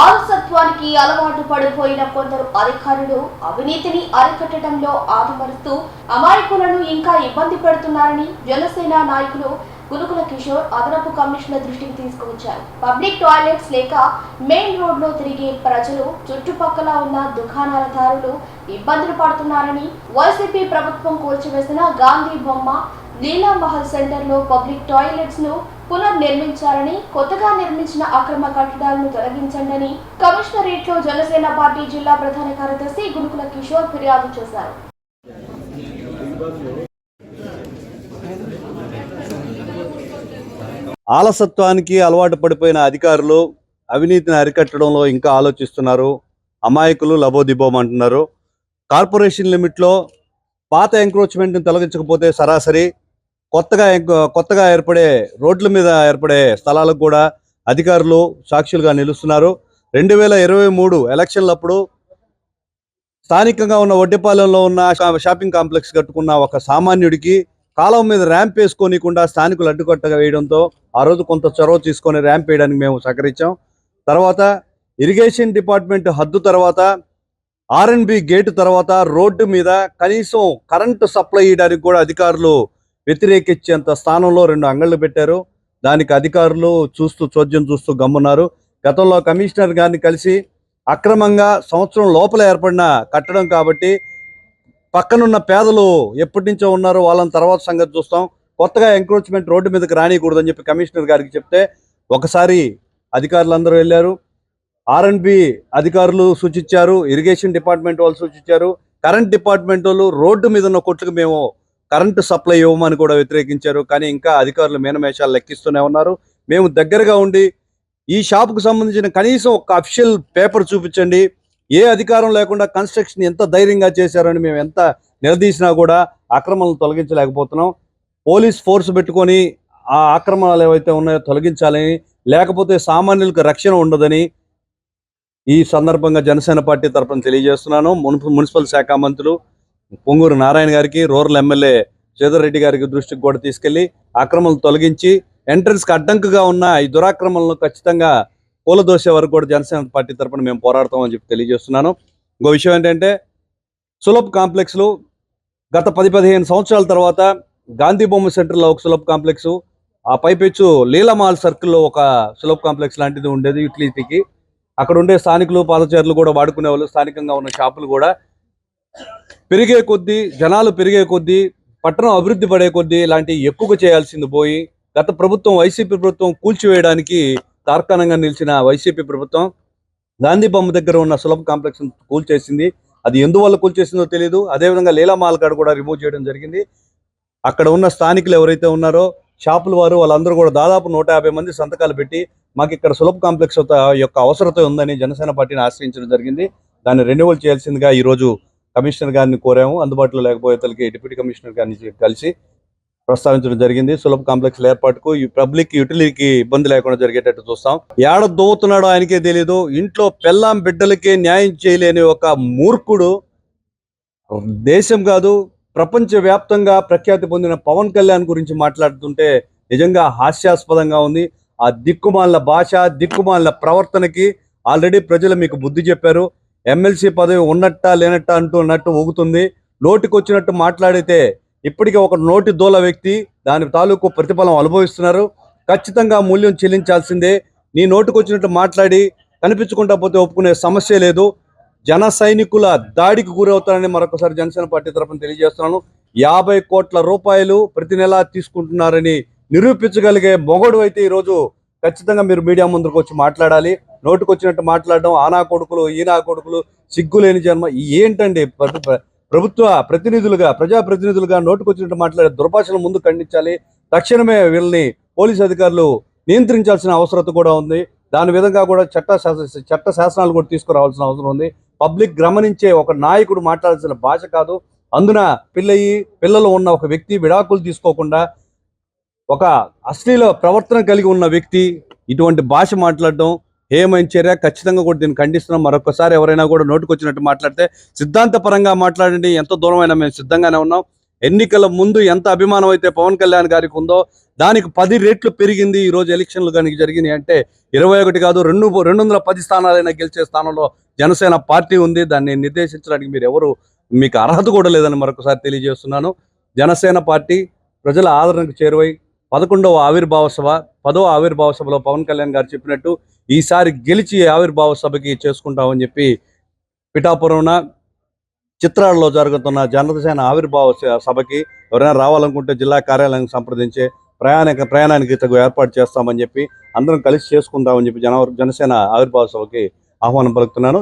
ఆలసత్వానికి అలవాటు పడిపోయిన కొందరు అధికారులు అవినీతిని అరికట్టడంలో ఆదమరుస్తూ అమాయకులను ఇంకా ఇబ్బంది పెడుతున్నారని జనసేన నాయకులు గునుకుల కిషోర్ అదనపు కమిషనర్ దృష్టికి తీసుకువచ్చారు. పబ్లిక్ టాయిలెట్స్ లేక మెయిన్ రోడ్ లో తిరిగే ప్రజలు, చుట్టుపక్కల ఉన్న దుకాణాలదారులు ఇబ్బందులు పడుతున్నారని, వైసీపీ ప్రభుత్వం కూల్చివేసిన గాంధీ బొమ్మ లీలా మహల్ సెంటర్ లో పబ్లిక్ టాయిలెట్స్ ను పునర్నిర్మించాలని, కొత్తగా నిర్మించిన అక్రమ కట్టడాలను తొలగించండి కమిషనరేట్ లో జనసేన పార్టీ జిల్లా ప్రధాన కార్యదర్శి గునుకుల కిషోర్ ఫిర్యాదు చేశారు. ఆలసత్వానికి అలవాటు పడిపోయిన అధికారులు అవినీతిని అరికట్టడంలో ఇంకా ఆలోచిస్తున్నారు. అమాయకులు లబోదిబోమంటున్నారు. కార్పొరేషన్ లిమిట్లో పాత ఎంక్రోచ్మెంట్ని తొలగించకపోతే సరాసరి కొత్తగా ఏర్పడే రోడ్ల మీద ఏర్పడే స్థలాలకు కూడా అధికారులు సాక్షులుగా నిలుస్తున్నారు. 2023 ఎలక్షన్లప్పుడు స్థానికంగా ఉన్న వడ్డేపాలెంలో ఉన్న షాపింగ్ కాంప్లెక్స్ కట్టుకున్న ఒక సామాన్యుడికి కాలం మీద ర్యాంప్ వేసుకోనికుండా స్థానికులు అడ్డుకట్టగా వేయడంతో ఆ రోజు కొంత చొరవ తీసుకొని ర్యాంప్ వేయడానికి మేము సహకరించాం. తర్వాత ఇరిగేషన్ డిపార్ట్మెంట్ హద్దు తర్వాత R&B గేటు తర్వాత రోడ్డు మీద కనీసం కరెంటు సప్లై చేయడానికి కూడా అధికారులు వ్యతిరేకించేంత స్థానంలో 2 అంగళ్ళు పెట్టారు. దానికి అధికారులు చోద్యం చూస్తూ గమ్మున్నారు. గతంలో కమిషనర్ గారిని కలిసి అక్రమంగా సంవత్సరం లోపల ఏర్పడిన కట్టడం కాబట్టి పక్కనున్న పేదలు ఎప్పటి నుంచో ఉన్నారో వాళ్ళని తర్వాత సంగతి చూస్తాం, కొత్తగా ఎంక్రోచ్మెంట్ రోడ్డు మీదకి రానియకూడదని చెప్పి కమిషనర్ గారికి చెప్తే ఒకసారి అధికారులందరూ వెళ్ళారు. R&B అధికారులు సూచించారు, ఇరిగేషన్ డిపార్ట్మెంట్ వాళ్ళు సూచించారు, కరెంట్ డిపార్ట్మెంట్ వాళ్ళు రోడ్డు మీద ఉన్న కొట్లకు మేము కరెంటు సప్లై ఇవ్వమని కూడా వ్యతిరేకించారు. కానీ ఇంకా అధికారులు మీనమేషాలు లెక్కిస్తూనే ఉన్నారు. మేము దగ్గరగా ఉండి ఈ షాపుకు సంబంధించిన కనీసం ఒక అఫిషియల్ పేపర్ చూపించండి, ఏ అధికారం లేకుండా కన్స్ట్రక్షన్ ఎంత ధైర్యంగా చేశారని మేము ఎంత నిలదీసినా కూడా ఆక్రమణలు తొలగించలేకపోతున్నాం. పోలీస్ ఫోర్స్ పెట్టుకొని ఆ ఆక్రమణలు ఏవైతే ఉన్నాయో తొలగించాలని, లేకపోతే సామాన్యులకు రక్షణ ఉండదని ఈ సందర్భంగా జనసేన పార్టీ తరఫున తెలియజేస్తున్నాను. మున్సిపల్ శాఖ మంత్రులు పొంగూరు నారాయణ గారికి, రూరల్ ఎమ్మెల్యే శ్రీధర్ రెడ్డి గారికి దృష్టికి కూడా తీసుకెళ్లి ఆక్రమణలు తొలగించి ఎంట్రన్స్కి అడ్డంకుగా ఉన్న ఈ దురాక్రమణలను ఖచ్చితంగా కూలదోసే వరకు కూడా జనసేన పార్టీ తరఫున మేము పోరాడతామని చెప్పి తెలియజేస్తున్నాను. ఇంకో విషయం ఏంటంటే, సులభ్ కాంప్లెక్స్లు గత 10-15 సంవత్సరాల తర్వాత గాంధీ బొమ్మ సెంటర్లో ఒక సులభ్ కాంప్లెక్స్, ఆ పైపెచ్చు లీలామాల్ సర్కిల్లో ఒక సులభ్ కాంప్లెక్స్ లాంటిది ఉండేది యూటిలిటీకి. అక్కడ ఉండే స్థానికులు, పాదచారులు కూడా వాడుకునే వాళ్ళు, స్థానికంగా ఉన్న షాపులు కూడా పెరిగే కొద్దీ, జనాలు పెరిగే కొద్దీ, పట్టణం అభివృద్ధి పడే కొద్దీ ఇలాంటివి ఎక్కువగా చేయాల్సింది పోయి గత ప్రభుత్వం వైసీపీ ప్రభుత్వం కూల్చివేయడానికి తార్కాణంగా నిలిచిన వైసీపీ ప్రభుత్వం గాంధీ బొమ్మ దగ్గర ఉన్న సులభ కాంప్లెక్స్ కూల్చేసింది. అది ఎందువల్ల కూల్చేసిందో తెలియదు. అదేవిధంగా లీలామాల్ కాడ కూడా రిమూవ్ చేయడం జరిగింది. అక్కడ ఉన్న స్థానికులు ఎవరైతే ఉన్నారో షాపుల వారు, వాళ్ళందరూ కూడా దాదాపు 150 మంది సంతకాలు పెట్టి మాకు ఇక్కడ సులభ కాంప్లెక్స్ యొక్క అవసరత ఉందని జనసేన పార్టీని ఆశ్రయించడం జరిగింది. దాన్ని రెన్యువల్ చేయాల్సిందిగా ఈరోజు కమిషనర్ గారిని కోరాము. అందుబాటులో లేకపోయేతలకి డిప్యూటీ కమిషనర్ గారిని కలిసి ప్రస్తావించడం జరిగింది. సులభ కాంప్లెక్స్ల ఏర్పాటుకు ఈ పబ్లిక్ యూటిలిటీకి ఇబ్బంది లేకుండా జరిగేటట్టు చూస్తాం. ఏడ దోవుతున్నాడో ఆయనకే తెలియదు. ఇంట్లో పెళ్ళాం బిడ్డలకే న్యాయం చేయలేని ఒక మూర్ఖుడు దేశం కాదు ప్రపంచ వ్యాప్తంగా ప్రఖ్యాతి పొందిన పవన్ కళ్యాణ్ గురించి మాట్లాడుతుంటే నిజంగా హాస్యాస్పదంగా ఉంది. ఆ దిక్కుమాల భాష, దిక్కుమాల ప్రవర్తనకి ఆల్రెడీ ప్రజలు మీకు బుద్ధి చెప్పారు. ఎమ్మెల్సీ పదవి ఉన్నట్టా లేనట్టా అంటున్నట్టు ఊగుతుంది. నోటికొచ్చినట్టు మాట్లాడితే ఇప్పటికే ఒక నోటి దూల వ్యక్తి దాని తాలూకు ప్రతిఫలం అనుభవిస్తున్నారు. ఖచ్చితంగా మూల్యం చెల్లించాల్సిందే. నీ నోటికొచ్చినట్టు మాట్లాడి కనిపించుకుంటా పోతే ఒప్పుకునే సమస్య లేదు. జన సైనికుల దాడికి గురవుతారని మరొకసారి జనసేన పార్టీ తరఫున తెలియజేస్తున్నాను. 50 కోట్ల రూపాయలు ప్రతి నెల తీసుకుంటున్నారని నిరూపించగలిగే మొగడు అయితే ఈరోజు ఖచ్చితంగా మీరు మీడియా ముందుకు వచ్చి మాట్లాడాలి. నోటుకొచ్చినట్టు మాట్లాడడం, ఆనా కొడుకులు, ఈనా కొడుకులు, సిగ్గులేని జన్మ ఏంటండి? ప్రభుత్వ ప్రతినిధులుగా, ప్రజాప్రతినిధులుగా నోటుకొచ్చినట్టు మాట్లాడే దుర్భాషను ముందు ఖండించాలి. తక్షణమే వీళ్ళని పోలీసు అధికారులు నియంత్రించాల్సిన అవసరం కూడా ఉంది. దాని విధంగా కూడా చట్ట శాసనాలు కూడా తీసుకురావాల్సిన అవసరం ఉంది. పబ్లిక్ గమనించే ఒక నాయకుడు మాట్లాడాల్సిన భాష కాదు. అందున పిల్లలు ఉన్న ఒక వ్యక్తి విడాకులు తీసుకోకుండా ఒక అశ్లీల ప్రవర్తన కలిగి ఉన్న వ్యక్తి ఇటువంటి భాష మాట్లాడడం హేమైన చర్య. ఖచ్చితంగా కూడా దీన్ని ఖండిస్తున్నాం. మరొకసారి ఎవరైనా కూడా నోటుకొచ్చినట్టు మాట్లాడితే సిద్ధాంతపరంగా మాట్లాడండి, ఎంత దూరమైనా మేము సిద్ధంగానే ఉన్నాం. ఎన్నికల ముందు ఎంత అభిమానం అయితే పవన్ కళ్యాణ్ గారికి ఉందో దానికి 10 రెట్లు పెరిగింది. ఈ రోజు ఎలక్షన్లు కనుక జరిగినాయి అంటే 21 కాదు 210 స్థానాలైనా గెలిచే స్థానంలో జనసేన పార్టీ ఉంది. దాన్ని నిర్దేశించడానికి మీకు అర్హత కూడా లేదని మరొకసారి తెలియజేస్తున్నాను. జనసేన పార్టీ ప్రజల ఆదరణకు చేరువై 11వ ఆవిర్భావ సభ 10వ ఆవిర్భావ సభలో పవన్ కళ్యాణ్ గారు చెప్పినట్టు ఈసారి గెలిచి ఆవిర్భావ సభకి చేసుకుంటామని చెప్పి పిఠాపురంన చిత్రాలలో జరుగుతున్న జనసేన ఆవిర్భావ సభకి ఎవరైనా రావాలనుకుంటే జిల్లా కార్యాలయానికి సంప్రదించే ప్రయాణానికి తగు ఏర్పాటు చేస్తామని చెప్పి అందరం కలిసి చేసుకుందామని చెప్పి జనసేన ఆవిర్భావ సభకి ఆహ్వానం పలుకుతున్నాను.